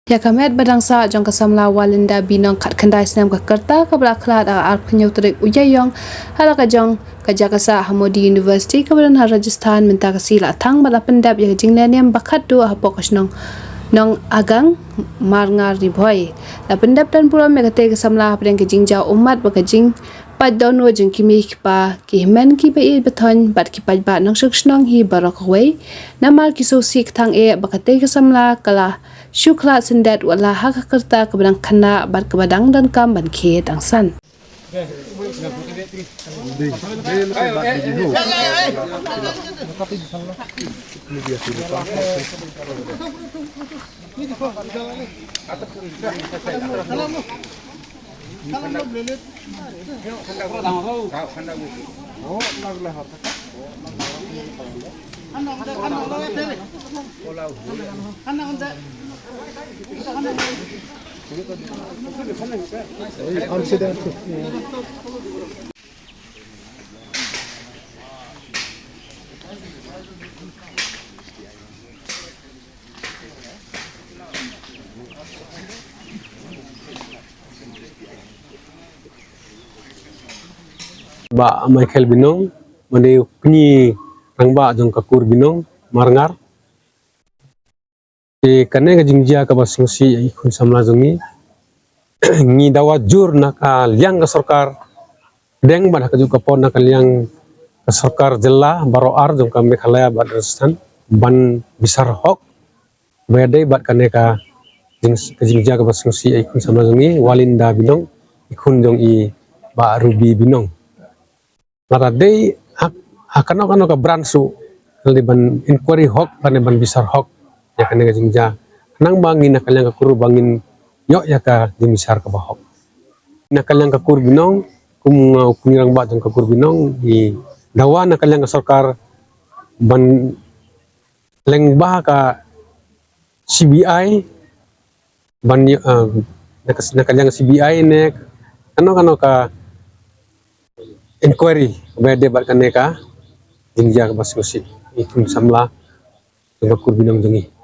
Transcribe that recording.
Ya kamet badangsa jong kasamla walinda binong kat kendai senam ka kerta ka belaklat ar penyutrik ujayong hala ka jong kajakasa Hamodi University kemudian Rajasthan minta kasila tang bala pendap ya jinglaniam bakat do hapok nong nong agang marngar di boy la pendap dan pura megate kasamla pedang kejingjau umat bakajing pad don wo jeng kimi pa ki men ki be beton bat ki pad ba nong shnong hi barok we namar ki so sik tang e bakate kasamla kala Syuklat sendat wala hak kerta kebadang kena bar kebadang dan kam ban ke dangsan. Ba Michael Binong, mane penyi rangba jong kakur Binong marngar. Kane ka jingjia ka basungsi ikun samla jongi ngi dawa jur naka liang ka sarkar deng ban ka juga pon naka liang ka sarkar jella baroar jong ka Meghalaya ba Rajasthan ban bisar hok bede bat kane ka jingjia ka basungsi ikun samla jongi walinda Binong ikun jong i ba Ruby Binong. Mara day hakano ka bransu liban inquiry hok pane ban bisar hok ya kane jingja nang bangin nakalyang ka kuru bangin yo ya ka dimisar ka bahok nakalyang ka kur Binong kum kunirang ba jong ka kur Binong di dawa nakalyang ka sarkar ban lengba ka CBI ban nakalyang CBI nek ano ka inquiry bede bat kane ka jingja ka basusi ikun samla jong ka kur Binong jongi